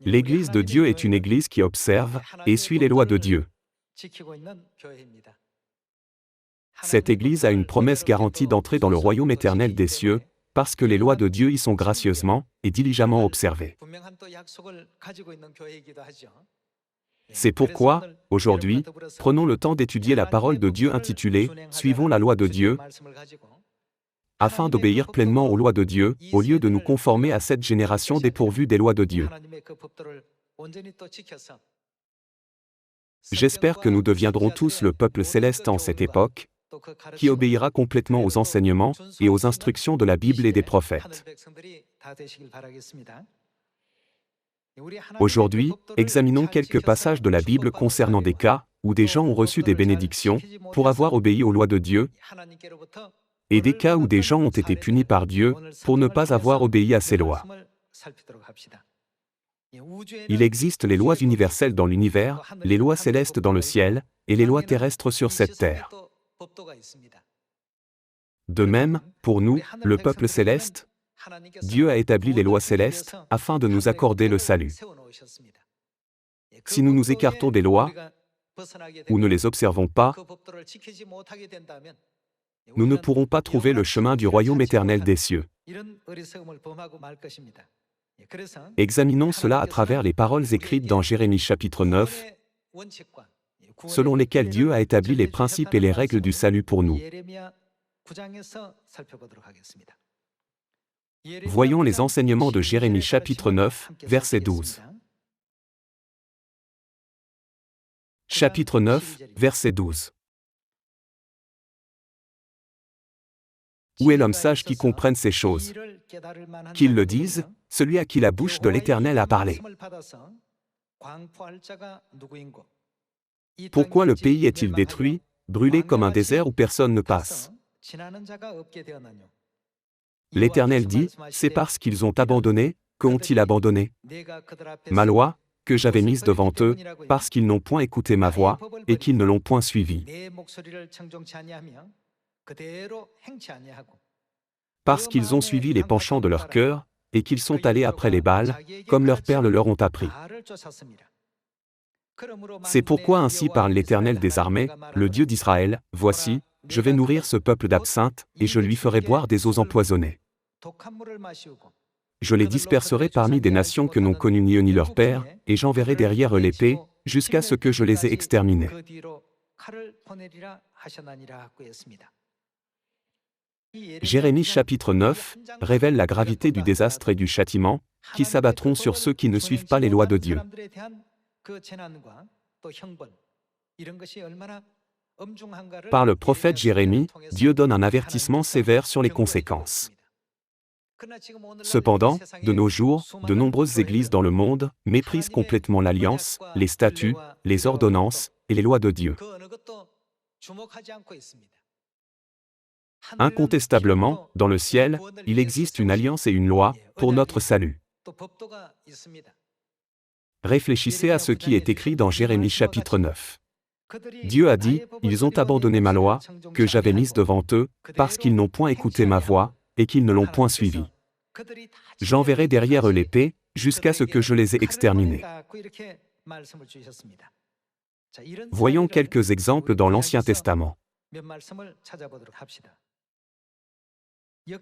L'Église de Dieu est une Église qui observe et suit les lois de Dieu. Cette Église a une promesse garantie d'entrer dans le royaume éternel des cieux, parce que les lois de Dieu y sont gracieusement et diligemment observées. C'est pourquoi, aujourd'hui, prenons le temps d'étudier la parole de Dieu intitulée « Suivons la loi de Dieu » afin d'obéir pleinement aux lois de Dieu, au lieu de nous conformer à cette génération dépourvue des lois de Dieu. J'espère que nous deviendrons tous le peuple céleste en cette époque, qui obéira complètement aux enseignements et aux instructions de la Bible et des prophètes. Aujourd'hui, examinons quelques passages de la Bible concernant des cas où des gens ont reçu des bénédictions pour avoir obéi aux lois de Dieu, et des cas où des gens ont été punis par Dieu pour ne pas avoir obéi à ses lois. Il existe les lois universelles dans l'univers, les lois célestes dans le ciel, et les lois terrestres sur cette terre. De même, pour nous, le peuple céleste, Dieu a établi les lois célestes afin de nous accorder le salut. Si nous nous écartons des lois, ou ne les observons pas, nous ne pourrons pas trouver le chemin du royaume éternel des cieux. Examinons cela à travers les paroles écrites dans Jérémie chapitre 9, selon lesquelles Dieu a établi les principes et les règles du salut pour nous. Voyons les enseignements de Jérémie chapitre 9, verset 12. Chapitre 9, verset 12. Où est l'homme sage qui comprenne ces choses? Qu'il le dise, celui à qui la bouche de l'Éternel a parlé. Pourquoi le pays est-il détruit, brûlé comme un désert où personne ne passe? L'Éternel dit, c'est parce qu'ils ont abandonné, qu'ont-ils abandonné? Ma loi, que j'avais mise devant eux, parce qu'ils n'ont point écouté ma voix, et qu'ils ne l'ont point suivie. Parce qu'ils ont suivi les penchants de leur cœur, et qu'ils sont allés après les Baals, comme leurs pères le leur ont appris. C'est pourquoi ainsi parle l'Éternel des armées, le Dieu d'Israël, voici, je vais nourrir ce peuple d'absinthe, et je lui ferai boire des eaux empoisonnées. Je les disperserai parmi des nations que n'ont connues ni eux ni leurs pères, et j'enverrai derrière eux l'épée, jusqu'à ce que je les ai exterminés. Jérémie chapitre 9 révèle la gravité du désastre et du châtiment, qui s'abattront sur ceux qui ne suivent pas les lois de Dieu. Par le prophète Jérémie, Dieu donne un avertissement sévère sur les conséquences. Cependant, de nos jours, de nombreuses églises dans le monde méprisent complètement l'alliance, les statuts, les ordonnances et les lois de Dieu. Incontestablement, dans le ciel, il existe une alliance et une loi pour notre salut. Réfléchissez à ce qui est écrit dans Jérémie chapitre 9. Dieu a dit, « Ils ont abandonné ma loi, que j'avais mise devant eux, parce qu'ils n'ont point écouté ma voix, et qu'ils ne l'ont point suivie. J'enverrai derrière eux l'épée, jusqu'à ce que je les ai exterminés. » Voyons quelques exemples dans l'Ancien Testament.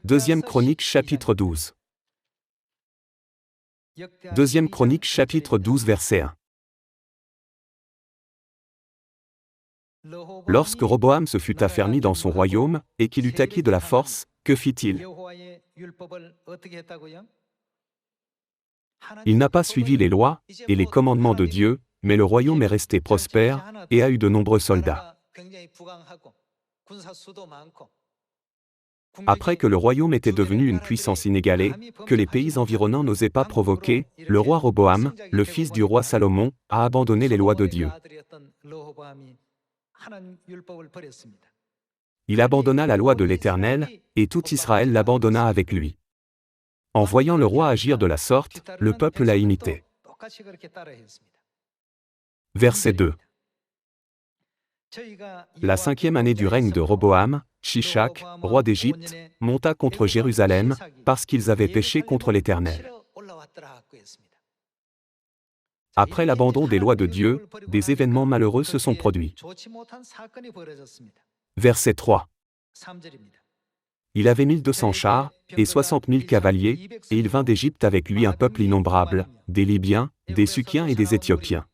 Deuxième Chronique chapitre 12. Deuxième Chronique chapitre 12 verset 1. Lorsque Roboam se fut affermi dans son royaume, et qu'il eut acquis de la force, que fit-il? Il n'a pas suivi les lois et les commandements de Dieu, mais le royaume est resté prospère et a eu de nombreux soldats. Après que le royaume était devenu une puissance inégalée, que les pays environnants n'osaient pas provoquer, le roi Roboam, le fils du roi Salomon, a abandonné les lois de Dieu. Il abandonna la loi de l'Éternel, et tout Israël l'abandonna avec lui. En voyant le roi agir de la sorte, le peuple l'a imité. Verset 2. La 5e année du règne de Roboam, Shishak, roi d'Égypte, monta contre Jérusalem, parce qu'ils avaient péché contre l'Éternel. Après l'abandon des lois de Dieu, des événements malheureux se sont produits. Verset 3. Il avait 1200 chars, et 60 000 cavaliers, et il vint d'Égypte avec lui un peuple innombrable, des Libyens, des Sukkiens et des Éthiopiens.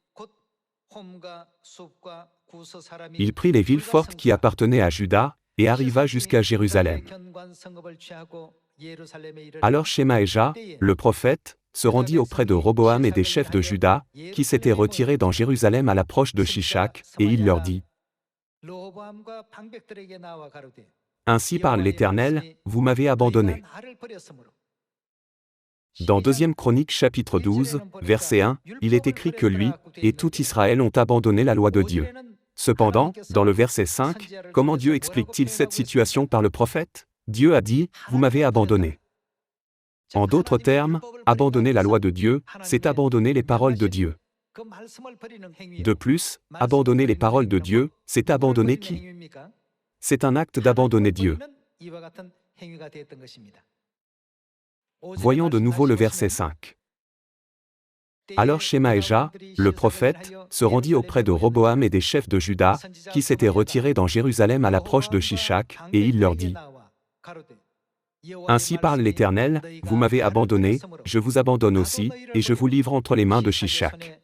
Il prit les villes fortes qui appartenaient à Juda, et arriva jusqu'à Jérusalem. Alors Shemaéja, le prophète, se rendit auprès de Roboam et des chefs de Juda, qui s'étaient retirés dans Jérusalem à l'approche de Shishak, et il leur dit: Ainsi parle l'Éternel, vous m'avez abandonné. Dans 2 Chroniques chapitre 12, verset 1, il est écrit que lui, et tout Israël ont abandonné la loi de Dieu. Cependant, dans le verset 5, comment Dieu explique-t-il cette situation par le prophète? Dieu a dit, vous m'avez abandonné. En d'autres termes, abandonner la loi de Dieu, c'est abandonner les paroles de Dieu. De plus, abandonner les paroles de Dieu, c'est abandonner qui? C'est un acte d'abandonner Dieu. Voyons de nouveau le verset 5. Alors Shemaéja, le prophète, se rendit auprès de Roboam et des chefs de Juda, qui s'étaient retirés dans Jérusalem à l'approche de Shishak, et il leur dit: Ainsi parle l'Éternel, vous m'avez abandonné, je vous abandonne aussi, et je vous livre entre les mains de Shishak.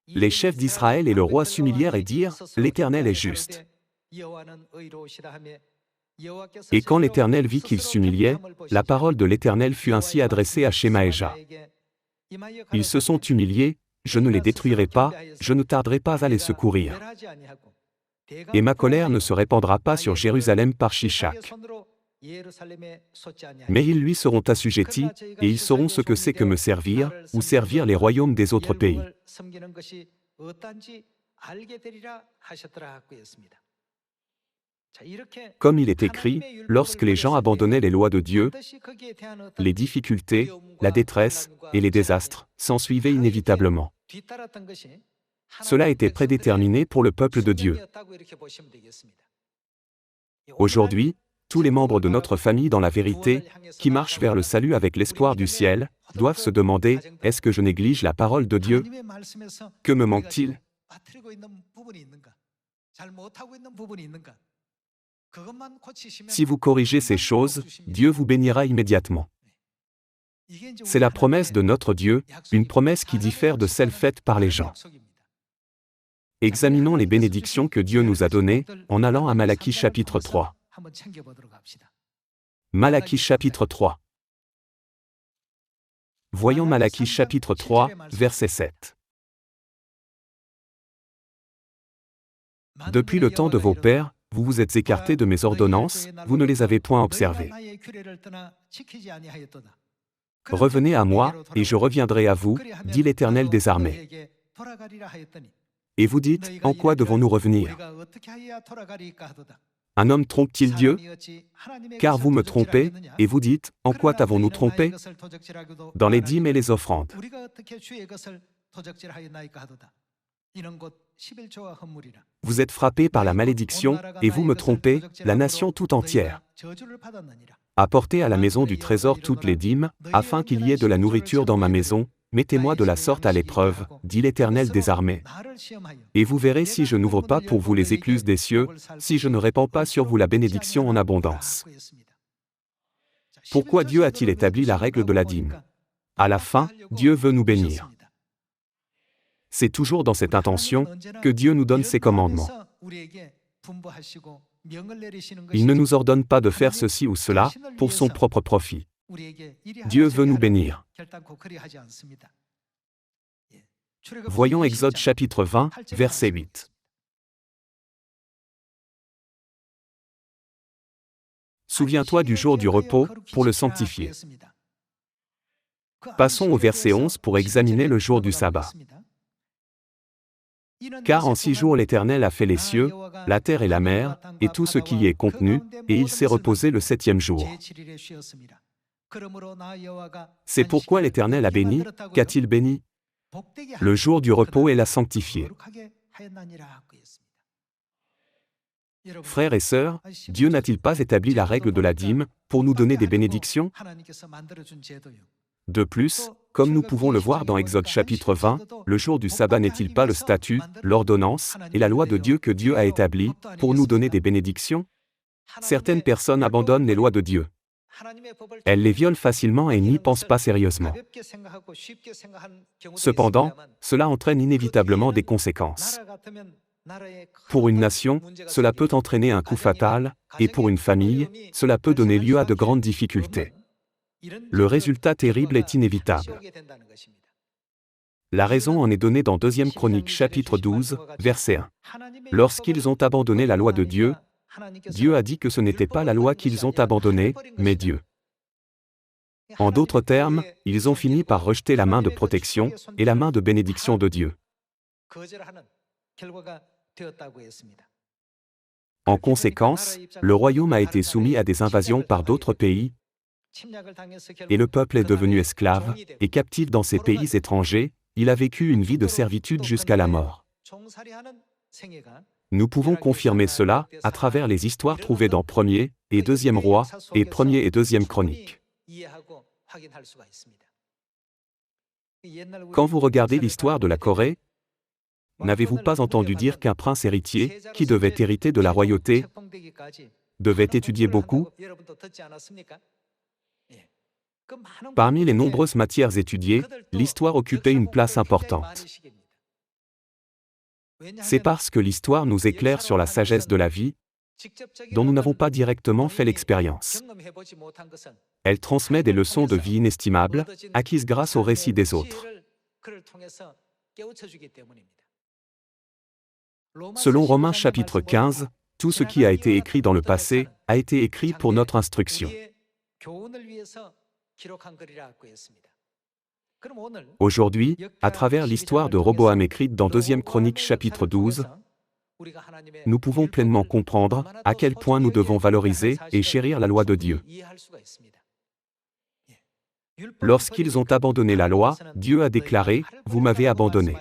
Les chefs d'Israël et le roi s'humilièrent et dirent: L'Éternel est juste. Et quand l'Éternel vit qu'ils s'humiliaient, la parole de l'Éternel fut ainsi adressée à Shemaéja. Ils se sont humiliés, je ne les détruirai pas, je ne tarderai pas à les secourir. Et ma colère ne se répandra pas sur Jérusalem par Shishak. Mais ils lui seront assujettis, et ils sauront ce que c'est que me servir, ou servir les royaumes des autres pays. Comme il est écrit, lorsque les gens abandonnaient les lois de Dieu, les difficultés, la détresse et les désastres s'ensuivaient inévitablement. Cela était prédéterminé pour le peuple de Dieu. Aujourd'hui, tous les membres de notre famille dans la vérité, qui marchent vers le salut avec l'espoir du ciel, doivent se demander: est-ce que je néglige la parole de Dieu? Que me manque-t-il? Si vous corrigez ces choses, Dieu vous bénira immédiatement. C'est la promesse de notre Dieu, une promesse qui diffère de celle faite par les gens. Examinons les bénédictions que Dieu nous a données, en allant à Malachie chapitre 3. Malachie chapitre 3. Voyons Malachie chapitre 3, verset 7. Depuis le temps de vos pères, vous vous êtes écartés de mes ordonnances, vous ne les avez point observées. Revenez à moi, et je reviendrai à vous, dit l'Éternel des armées. Et vous dites: en quoi devons-nous revenir? Un homme trompe-t-il Dieu? Car vous me trompez, et vous dites: en quoi t'avons-nous trompé? Dans les dîmes et les offrandes. Vous êtes frappés par la malédiction, et vous me trompez, la nation tout entière. Apportez à la maison du trésor toutes les dîmes, afin qu'il y ait de la nourriture dans ma maison, mettez-moi de la sorte à l'épreuve, dit l'Éternel des armées. Et vous verrez si je n'ouvre pas pour vous les écluses des cieux, si je ne répands pas sur vous la bénédiction en abondance. Pourquoi Dieu a-t-il établi la règle de la dîme? À la fin, Dieu veut nous bénir. C'est toujours dans cette intention que Dieu nous donne ses commandements. Il ne nous ordonne pas de faire ceci ou cela, pour son propre profit. Dieu veut nous bénir. Voyons Exode chapitre 20, verset 8. Souviens-toi du jour du repos, pour le sanctifier. Passons au verset 11 pour examiner le jour du sabbat. Car en 6 jours l'Éternel a fait les cieux, la terre et la mer, et tout ce qui y est contenu, et il s'est reposé le 7e jour. C'est pourquoi l'Éternel a béni, qu'a-t-il béni? Le jour du repos et l'a sanctifié. Frères et sœurs, Dieu n'a-t-il pas établi la règle de la dîme, pour nous donner des bénédictions? De plus, Comme nous pouvons le voir dans Exode chapitre 20, le jour du sabbat n'est-il pas le statut, l'ordonnance et la loi de Dieu que Dieu a établie pour nous donner des bénédictions? Certaines personnes abandonnent les lois de Dieu. Elles les violent facilement et n'y pensent pas sérieusement. Cependant, cela entraîne inévitablement des conséquences. Pour une nation, cela peut entraîner un coup fatal, et pour une famille, cela peut donner lieu à de grandes difficultés. Le résultat terrible est inévitable. La raison en est donnée dans 2 Chroniques chapitre 12, verset 1. Lorsqu'ils ont abandonné la loi de Dieu, Dieu a dit que ce n'était pas la loi qu'ils ont abandonnée, mais Dieu. En d'autres termes, ils ont fini par rejeter la main de protection et la main de bénédiction de Dieu. En conséquence, le royaume a été soumis à des invasions par d'autres pays, et le peuple est devenu esclave et captif dans ces pays étrangers. Il a vécu une vie de servitude jusqu'à la mort. Nous pouvons confirmer cela à travers les histoires trouvées dans 1er et 2e Rois et 1er et 2e Chroniques. Quand vous regardez l'histoire de la Corée, n'avez-vous pas entendu dire qu'un prince héritier, qui devait hériter de la royauté, devait étudier beaucoup? Parmi les nombreuses matières étudiées, l'histoire occupait une place importante. C'est parce que l'histoire nous éclaire sur la sagesse de la vie, dont nous n'avons pas directement fait l'expérience. Elle transmet des leçons de vie inestimables, acquises grâce au récit des autres. Selon Romains chapitre 15, tout ce qui a été écrit dans le passé a été écrit pour notre instruction. Aujourd'hui, à travers l'histoire de Roboam écrite dans 2 Chroniques chapitre 12, nous pouvons pleinement comprendre à quel point nous devons valoriser et chérir la loi de Dieu. Lorsqu'ils ont abandonné la loi, Dieu a déclaré « Vous m'avez abandonné ».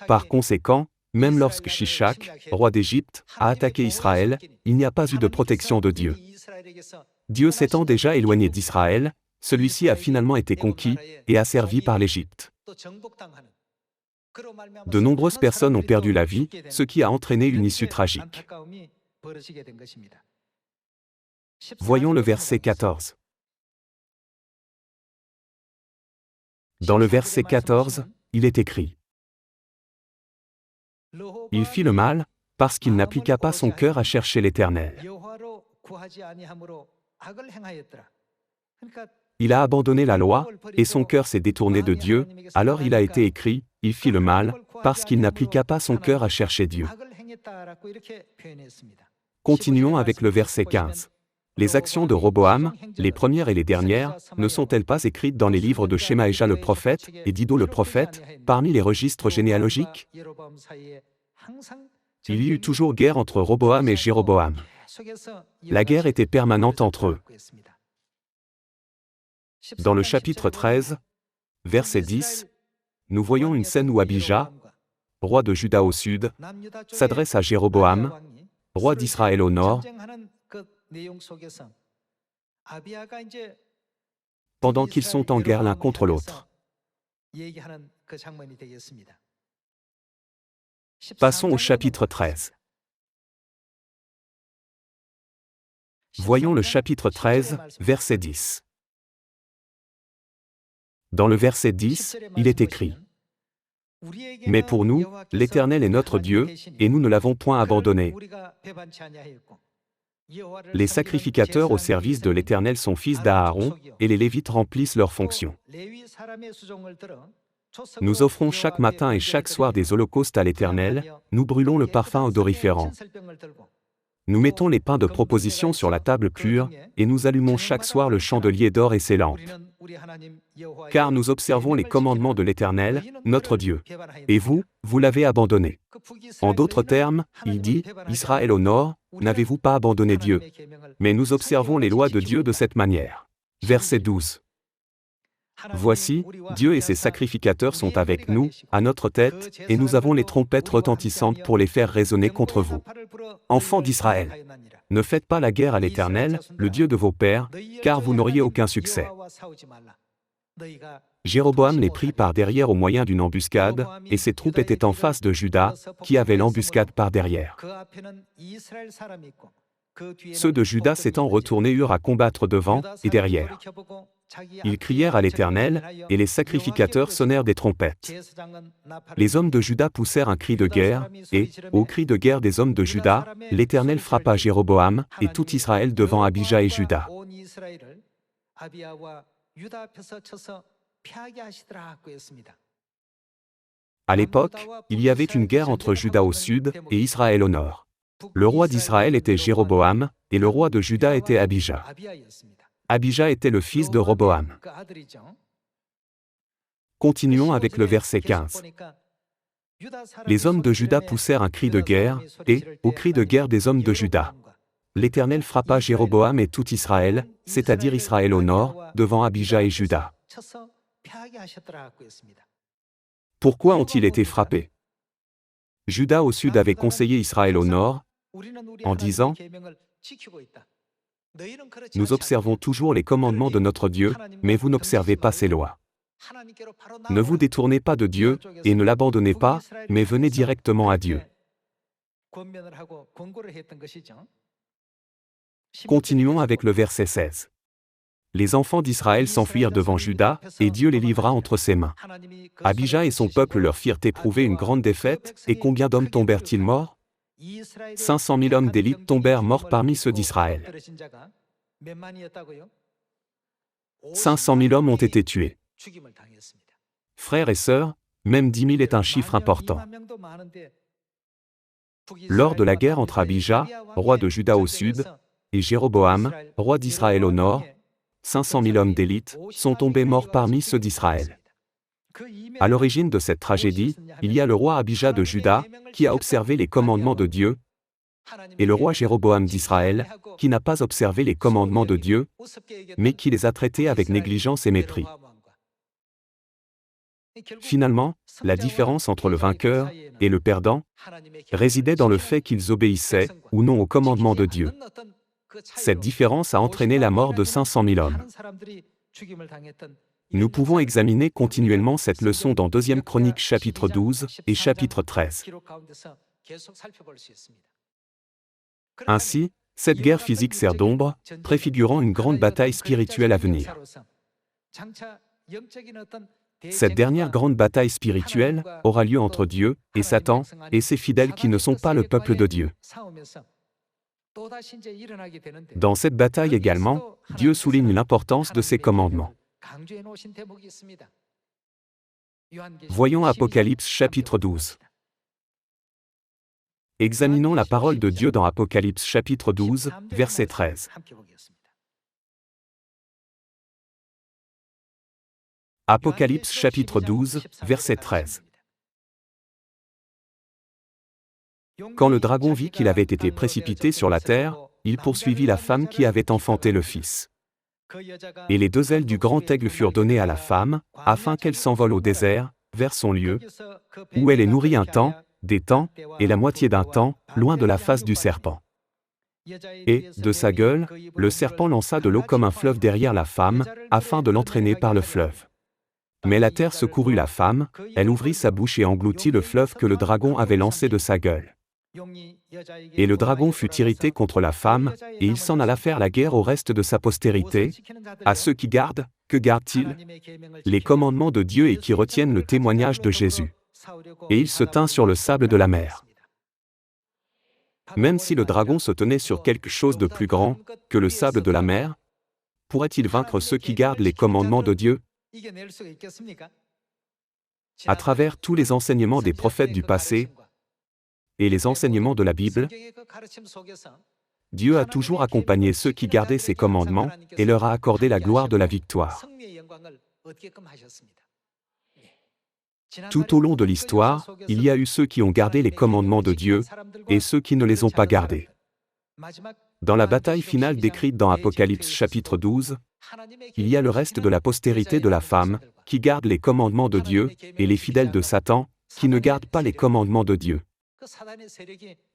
Par conséquent, même lorsque Shishak, roi d'Égypte, a attaqué Israël, il n'y a pas eu de protection de Dieu. Dieu s'étant déjà éloigné d'Israël, celui-ci a finalement été conquis et asservi par l'Égypte. De nombreuses personnes ont perdu la vie, ce qui a entraîné une issue tragique. Voyons le verset 14. Dans le verset 14, il est écrit: Il fit le mal, parce qu'il n'appliqua pas son cœur à chercher l'Éternel. Il a abandonné la loi, et son cœur s'est détourné de Dieu, alors il a été écrit, il fit le mal, parce qu'il n'appliqua pas son cœur à chercher Dieu. Continuons avec le verset 15. Les actions de Roboam, les premières et les dernières, ne sont-elles pas écrites dans les livres de Shemaéja le prophète et d'Iddo le prophète, parmi les registres généalogiques? Il y eut toujours guerre entre Roboam et Jéroboam. La guerre était permanente entre eux. Dans le chapitre 13, verset 10, nous voyons une scène où Abija, roi de Juda au sud, s'adresse à Jéroboam, roi d'Israël au nord, pendant qu'ils sont en guerre l'un contre l'autre. Passons au chapitre 13. Voyons le chapitre 13, verset 10. Dans le verset 10, il est écrit: Mais pour nous, l'Éternel est notre Dieu, et nous ne l'avons point abandonné. Les sacrificateurs au service de l'Éternel sont fils d'Aaron, et les Lévites remplissent leurs fonctions. Nous offrons chaque matin et chaque soir des holocaustes à l'Éternel, nous brûlons le parfum odoriférant. Nous mettons les pains de proposition sur la table pure, et nous allumons chaque soir le chandelier d'or et ses lampes. Car nous observons les commandements de l'Éternel, notre Dieu. Et vous, vous l'avez abandonné. En d'autres termes, il dit, Israël au nord, n'avez-vous pas abandonné Dieu? Mais nous observons les lois de Dieu de cette manière. Verset 12. Voici, Dieu et ses sacrificateurs sont avec nous, à notre tête, et nous avons les trompettes retentissantes pour les faire résonner contre vous. Enfants d'Israël, ne faites pas la guerre à l'Éternel, le Dieu de vos pères, car vous n'auriez aucun succès. Jéroboam les prit par derrière au moyen d'une embuscade, et ses troupes étaient en face de Juda, qui avait l'embuscade par derrière. Ceux de Juda s'étant retournés eurent à combattre devant et derrière. Ils crièrent à l'Éternel, et les sacrificateurs sonnèrent des trompettes. Les hommes de Juda poussèrent un cri de guerre, et, au cri de guerre des hommes de Juda, l'Éternel frappa Jéroboam et tout Israël devant Abija et Juda. À l'époque, il y avait une guerre entre Juda au sud et Israël au nord. Le roi d'Israël était Jéroboam, et le roi de Juda était Abija. Abija était le fils de Roboam. Continuons avec le verset 15. Les hommes de Juda poussèrent un cri de guerre, et, au cri de guerre des hommes de Juda, l'Éternel frappa Jéroboam et tout Israël, c'est-à-dire Israël au nord, devant Abija et Juda. Pourquoi ont-ils été frappés? Juda au sud avait conseillé Israël au nord, en disant: Nous observons toujours les commandements de notre Dieu, mais vous n'observez pas ses lois. Ne vous détournez pas de Dieu, et ne l'abandonnez pas, mais venez directement à Dieu. Continuons avec le verset 16. Les enfants d'Israël s'enfuirent devant Juda, et Dieu les livra entre ses mains. Abija et son peuple leur firent éprouver une grande défaite, et combien d'hommes tombèrent-ils morts? 500 000 hommes d'élite tombèrent morts parmi ceux d'Israël. 500 000 hommes ont été tués. Frères et sœurs, même 10 000 est un chiffre important. Lors de la guerre entre Abija, roi de Juda au sud, et Jéroboam, roi d'Israël au nord, 500 000 hommes d'élite sont tombés morts parmi ceux d'Israël. À l'origine de cette tragédie, il y a le roi Abija de Juda, qui a observé les commandements de Dieu, et le roi Jéroboam d'Israël, qui n'a pas observé les commandements de Dieu, mais qui les a traités avec négligence et mépris. Finalement, la différence entre le vainqueur et le perdant résidait dans le fait qu'ils obéissaient ou non aux commandements de Dieu. Cette différence a entraîné la mort de 500 000 hommes. Nous pouvons examiner continuellement cette leçon dans 2 Chroniques chapitre 12 et chapitre 13. Ainsi, cette guerre physique sert d'ombre, préfigurant une grande bataille spirituelle à venir. Cette dernière grande bataille spirituelle aura lieu entre Dieu et Satan et ses fidèles qui ne sont pas le peuple de Dieu. Dans cette bataille également, Dieu souligne l'importance de ses commandements. Voyons Apocalypse chapitre 12. Examinons la parole de Dieu dans Apocalypse chapitre 12, verset 13. Apocalypse chapitre 12, verset 13. Quand le dragon vit qu'il avait été précipité sur la terre, il poursuivit la femme qui avait enfanté le Fils. Et les 2 ailes du grand aigle furent données à la femme, afin qu'elle s'envole au désert, vers son lieu, où elle est nourrie un temps, des temps, et la moitié d'un temps, loin de la face du serpent. Et, de sa gueule, le serpent lança de l'eau comme un fleuve derrière la femme, afin de l'entraîner par le fleuve. Mais la terre secourut la femme, elle ouvrit sa bouche et engloutit le fleuve que le dragon avait lancé de sa gueule. Et le dragon fut irrité contre la femme, et il s'en alla faire la guerre au reste de sa postérité. À ceux qui gardent, que gardent-ils? Les commandements de Dieu et qui retiennent le témoignage de Jésus. Et il se tint sur le sable de la mer. Même si le dragon se tenait sur quelque chose de plus grand que le sable de la mer, pourrait-il vaincre ceux qui gardent les commandements de Dieu? À travers tous les enseignements des prophètes du passé et les enseignements de la Bible, Dieu a toujours accompagné ceux qui gardaient ses commandements et leur a accordé la gloire de la victoire. Tout au long de l'histoire, il y a eu ceux qui ont gardé les commandements de Dieu et ceux qui ne les ont pas gardés. Dans la bataille finale décrite dans Apocalypse chapitre 12, il y a le reste de la postérité de la femme, qui garde les commandements de Dieu, et les fidèles de Satan, qui ne gardent pas les commandements de Dieu.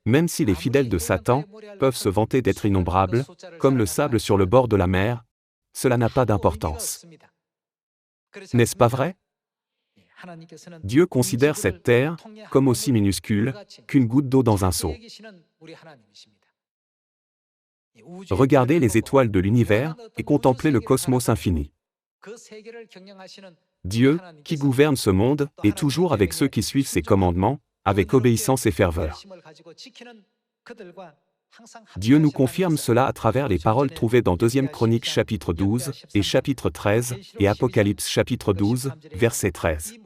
Même si les fidèles de Satan peuvent se vanter d'être innombrables, comme le sable sur le bord de la mer, cela n'a pas d'importance. N'est-ce pas vrai? Dieu considère cette terre comme aussi minuscule qu'une goutte d'eau dans un seau. Regardez les étoiles de l'univers et contemplez le cosmos infini. Dieu, qui gouverne ce monde, est toujours avec ceux qui suivent ses commandements, avec obéissance et ferveur. Dieu nous confirme cela à travers les paroles trouvées dans 2 Chroniques chapitre 12 et chapitre 13 et Apocalypse chapitre 12, verset 13.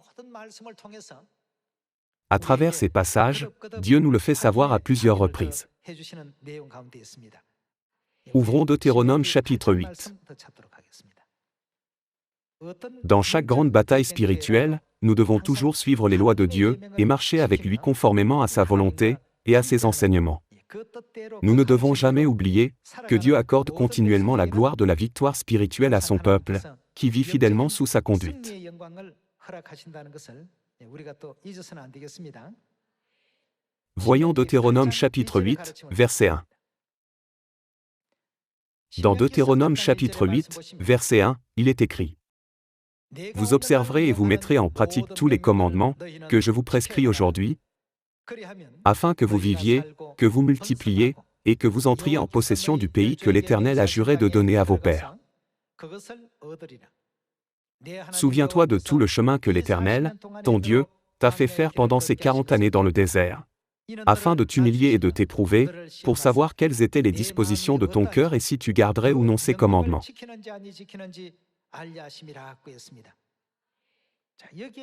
À travers ces passages, Dieu nous le fait savoir à plusieurs reprises. Ouvrons Deutéronome chapitre 8. Dans chaque grande bataille spirituelle, nous devons toujours suivre les lois de Dieu et marcher avec lui conformément à sa volonté et à ses enseignements. Nous ne devons jamais oublier que Dieu accorde continuellement la gloire de la victoire spirituelle à son peuple, qui vit fidèlement sous sa conduite. Voyons Deutéronome chapitre 8, verset 1. Dans Deutéronome chapitre 8, verset 1, il est écrit: Vous observerez et vous mettrez en pratique tous les commandements que je vous prescris aujourd'hui, afin que vous viviez, que vous multipliez, et que vous entriez en possession du pays que l'Éternel a juré de donner à vos pères. Souviens-toi de tout le chemin que l'Éternel, ton Dieu, t'a fait faire pendant ces 40 années dans le désert, afin de t'humilier et de t'éprouver, pour savoir quelles étaient les dispositions de ton cœur et si tu garderais ou non ses commandements.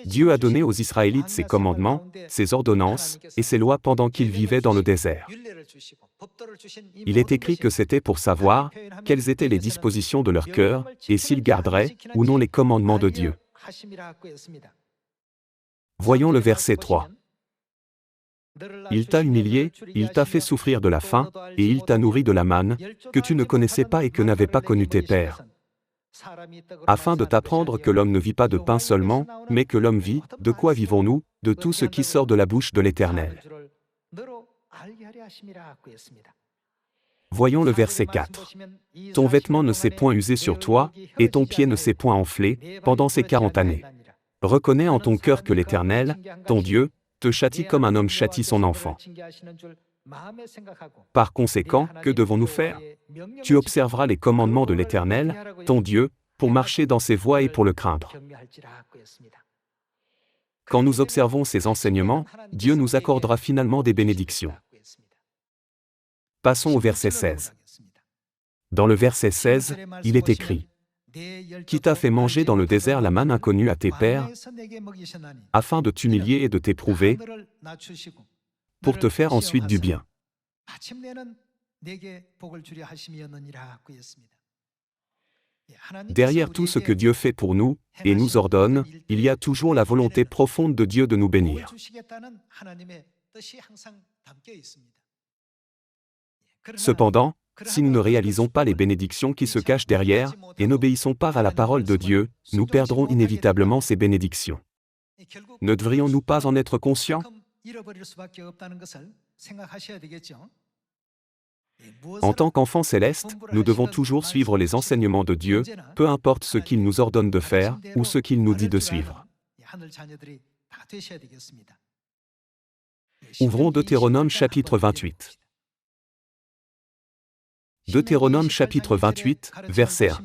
Dieu a donné aux Israélites ses commandements, ses ordonnances et ses lois pendant qu'ils vivaient dans le désert. Il est écrit que c'était pour savoir quelles étaient les dispositions de leur cœur et s'ils garderaient ou non les commandements de Dieu. Voyons le verset 3. Il t'a humilié, il t'a fait souffrir de la faim, et il t'a nourri de la manne, que tu ne connaissais pas et que n'avaient pas connu tes pères, afin de t'apprendre que l'homme ne vit pas de pain seulement, mais que l'homme vit, de quoi vivons-nous, de tout ce qui sort de la bouche de l'Éternel. Voyons le verset 4. Ton vêtement ne s'est point usé sur toi, et ton pied ne s'est point enflé, pendant ces 40 années. Reconnais en ton cœur que l'Éternel, ton Dieu, te châtie comme un homme châtie son enfant. Par conséquent, que devons-nous faire? Tu observeras les commandements de l'Éternel, ton Dieu, pour marcher dans ses voies et pour le craindre. Quand nous observons ces enseignements, Dieu nous accordera finalement des bénédictions. Passons au verset 16. Dans le verset 16, il est écrit: Qui t'a fait manger dans le désert la manne inconnue à tes pères, afin de t'humilier et de t'éprouver, pour te faire ensuite du bien. Derrière tout ce que Dieu fait pour nous, et nous ordonne, il y a toujours la volonté profonde de Dieu de nous bénir. Cependant, si nous ne réalisons pas les bénédictions qui se cachent derrière, et n'obéissons pas à la parole de Dieu, nous perdrons inévitablement ces bénédictions. Ne devrions-nous pas en être conscients? En tant qu'enfants célestes, nous devons toujours suivre les enseignements de Dieu, peu importe ce qu'il nous ordonne de faire, ou ce qu'il nous dit de suivre. Ouvrons Deutéronome chapitre 28. Deutéronome chapitre 28, verset 1.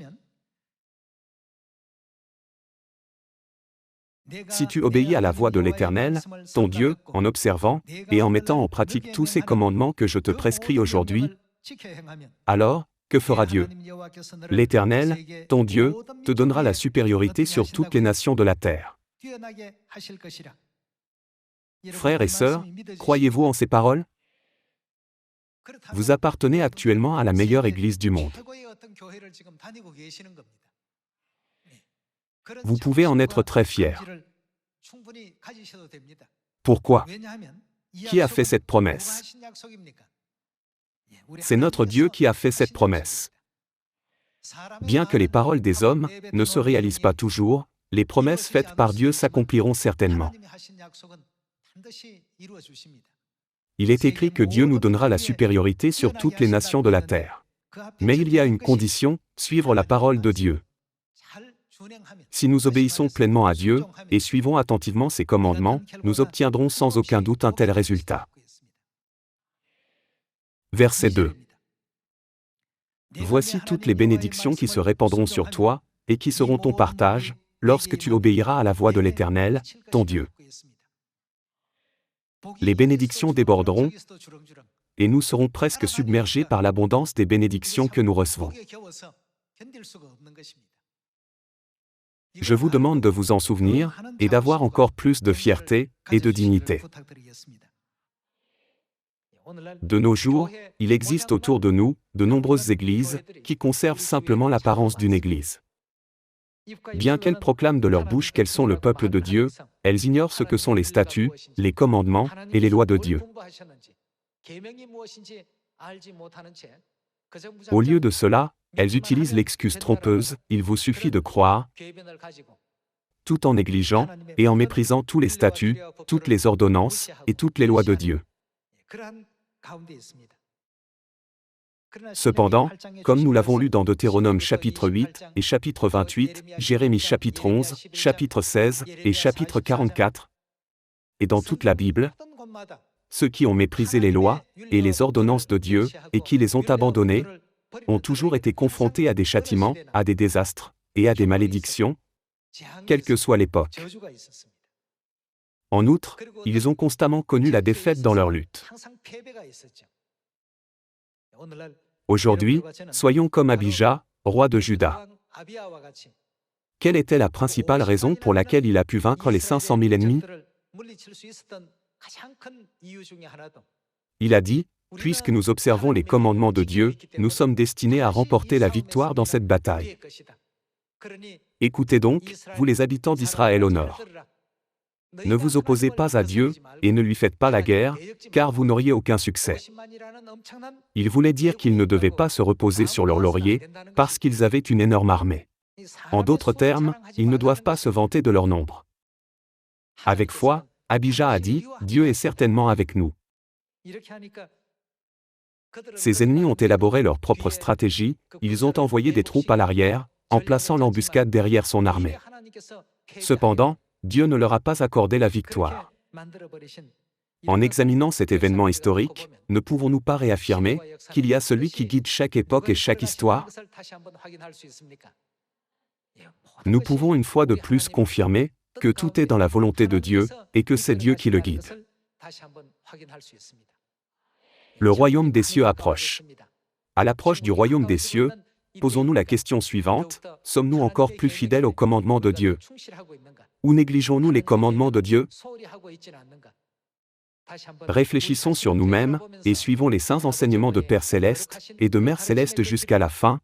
Si tu obéis à la voix de l'Éternel, ton Dieu, en observant et en mettant en pratique tous ces commandements que je te prescris aujourd'hui, alors, que fera Dieu? L'Éternel, ton Dieu, te donnera la supériorité sur toutes les nations de la terre. Frères et sœurs, croyez-vous en ces paroles? Vous appartenez actuellement à la meilleure église du monde. Vous pouvez en être très fiers. Pourquoi? Qui a fait cette promesse? C'est notre Dieu qui a fait cette promesse. Bien que les paroles des hommes ne se réalisent pas toujours, les promesses faites par Dieu s'accompliront certainement. Il est écrit que Dieu nous donnera la supériorité sur toutes les nations de la terre. Mais il y a une condition, suivre la parole de Dieu. Si nous obéissons pleinement à Dieu et suivons attentivement ses commandements, nous obtiendrons sans aucun doute un tel résultat. Verset 2. Voici toutes les bénédictions qui se répandront sur toi, et qui seront ton partage, lorsque tu obéiras à la voix de l'Éternel, ton Dieu. Les bénédictions déborderont, et nous serons presque submergés par l'abondance des bénédictions que nous recevons. Je vous demande de vous en souvenir, et d'avoir encore plus de fierté et de dignité. De nos jours, il existe autour de nous de nombreuses églises qui conservent simplement l'apparence d'une église. Bien qu'elles proclament de leur bouche qu'elles sont le peuple de Dieu, elles ignorent ce que sont les statuts, les commandements et les lois de Dieu. Au lieu de cela, elles utilisent l'excuse trompeuse « il vous suffit de croire », tout en négligeant et en méprisant tous les statuts, toutes les ordonnances et toutes les lois de Dieu. Cependant, comme nous l'avons lu dans Deutéronome chapitre 8 et chapitre 28, Jérémie chapitre 11, chapitre 16 et chapitre 44, et dans toute la Bible, ceux qui ont méprisé les lois et les ordonnances de Dieu et qui les ont abandonnées, ont toujours été confrontés à des châtiments, à des désastres et à des malédictions, quelle que soit l'époque. En outre, ils ont constamment connu la défaite dans leur lutte. Aujourd'hui, soyons comme Abija, roi de Juda. Quelle était la principale raison pour laquelle il a pu vaincre les 500 000 ennemis? Il a dit, « Puisque nous observons les commandements de Dieu, nous sommes destinés à remporter la victoire dans cette bataille. » Écoutez donc, vous les habitants d'Israël au nord. Ne vous opposez pas à Dieu, et ne lui faites pas la guerre, car vous n'auriez aucun succès. Il voulait dire qu'ils ne devaient pas se reposer sur leur laurier, parce qu'ils avaient une énorme armée. En d'autres termes, ils ne doivent pas se vanter de leur nombre. Avec foi, Abija a dit, « Dieu est certainement avec nous. » Ses ennemis ont élaboré leur propre stratégie, ils ont envoyé des troupes à l'arrière, en plaçant l'embuscade derrière son armée. Cependant, Dieu ne leur a pas accordé la victoire. En examinant cet événement historique, ne pouvons-nous pas réaffirmer qu'il y a celui qui guide chaque époque et chaque histoire? Nous pouvons une fois de plus confirmer que tout est dans la volonté de Dieu et que c'est Dieu qui le guide. Le royaume des cieux approche. À l'approche du royaume des cieux, posons-nous la question suivante, sommes-nous encore plus fidèles aux commandements de Dieu? Ou négligeons-nous les commandements de Dieu? Réfléchissons sur nous-mêmes, et suivons les saints enseignements de Père Céleste et de Mère Céleste jusqu'à la fin,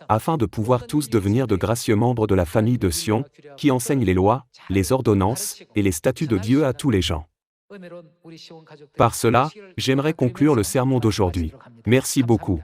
afin de pouvoir tous devenir de gracieux membres de la famille de Sion, qui enseigne les lois, les ordonnances et les statuts de Dieu à tous les gens. Par cela, j'aimerais conclure le sermon d'aujourd'hui. Merci beaucoup.